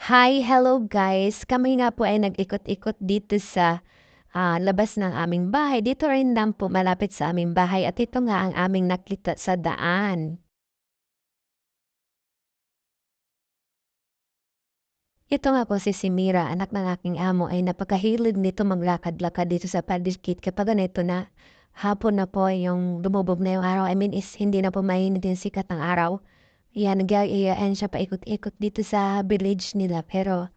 Hi, hello guys. Kami nga po ay nag-ikot-ikot dito sa labas ng aming bahay. Dito rin lang po malapit sa aming bahay at ito nga ang aming nakita sa daan. Ito nga po si Mira, anak ng aking amo ay napakahilig nito maglakad-lakad dito sa paligid kapag ganito na hapon na po yung lumubog na yung araw. I mean is hindi na po mainit yung sikat ng araw. Yan, nag-iayaan siya paikot-ikot dito sa village nila pero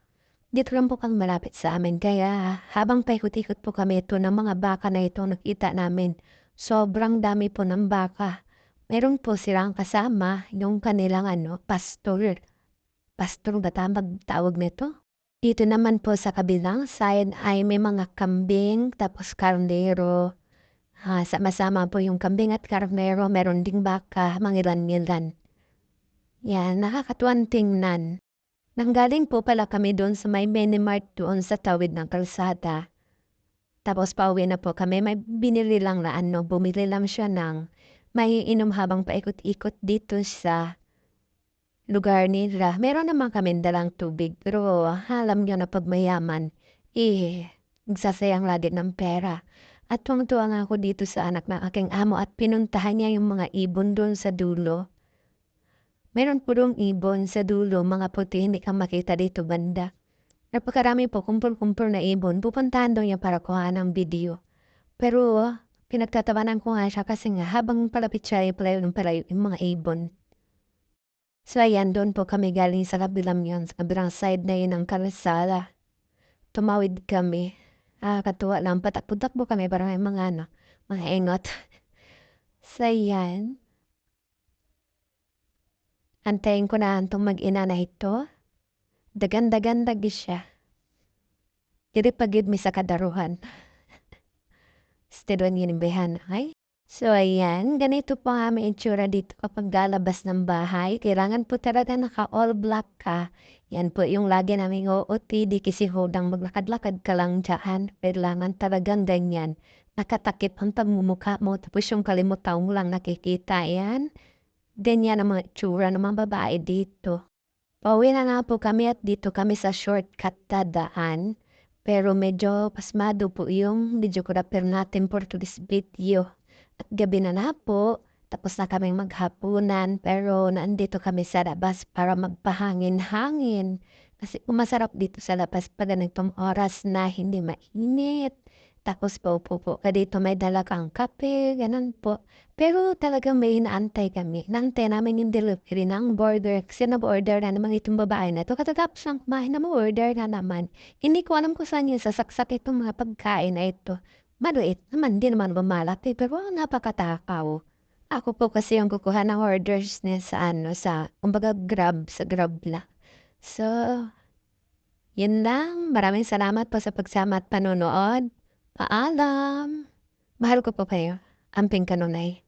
dito lang po kang malapit sa amin kaya habang paikot-ikot po kami ito ng mga baka na ito nakita namin. Sobrang dami po ng baka. Meron po silang kasama yung kanilang pastor. Pastor ba tamang tawag nito? Dito naman po sa kabilang side ay may mga kambing tapos karnero. Sama-sama po yung kambing at karnero. Meron ding baka, mangilan-ngilan. Yan, nakakatuwang tingnan. Nanggaling po pala kami doon sa may Minimart doon sa tawid ng kalsada. Tapos pauwi na po kami, may binili lang na bumili lang siya ng may inom habang paikot-ikot dito sa lugar nila. Meron naman kami dalang tubig, pero alam niyo na pag mayaman, nagsasayang lagi ng pera. At tuwang-tuwa nga ako dito sa anak ng aking amo at pinuntahan niya yung mga ibon doon sa dulo. Meron po doong ibon sa dulo, mga puti, hindi ka makita dito banda. Napakarami po, kumpul-kumpul na ibon. Pupuntahan daw niya para kuhaan ng video. Pero pinagtatawanan ko nga siya kasi nga habang palapit siya ay palayo yung mga ibon. So ayan, doon po kami galing sa kabilang yun, sa kabilang side na yun ng kalsada. Tumawid kami. Katuwa lang, patakbo-takbo kami para may mga mga engot. So ayan, antayin ko na itong mag-ina na ito. Dagan-dagan siya. Dili pagid mi sa kadaruhan. Stedon yun ay. So ayan, ganito po ang aming itsura dito kapag lalabas ng bahay. Kailangan po talaga naka-all black ka. Yan po yung lagi namin OOTD kasi hodang maglakad-lakad ka lang dyan. Kailangan talagang ganyan. Nakatakip ang pagmumukha mo tapos yung kalimutan mo lang nakikita. Yan. Ganyan ang mga itsura ng mga babae dito. Pauwi na nga po kami at dito kami sa shortcut dadaan. Pero medyo pasmado po yung videographer natin for today's video. At gabi na po, tapos na kaming maghapunan pero nandito kami sa labas para magpahangin-hangin. Kasi masarap dito sa labas pag ganitong oras na hindi mainit. Tapos paupo po ka dito, may dala kang kape, ganun po. Pero talagang may inaantay kami. Naantay namin yung delivery ng border. Kasi na-order na naman itong babae na ito. Katatapos ng kumain na order na naman. Hindi ko alam kung saan yung sasaksak itong mga pagkain na ito. Maliit naman, di naman bumalaki. Pero napakatakaw. Ako po kasi yung kukuha ng orders niya sa kumbaga Grab, sa Grab lang. So, yun lang. Maraming salamat po sa pagsama at panonood. Paalam. Mahal ko po kayo. Amping kanunay.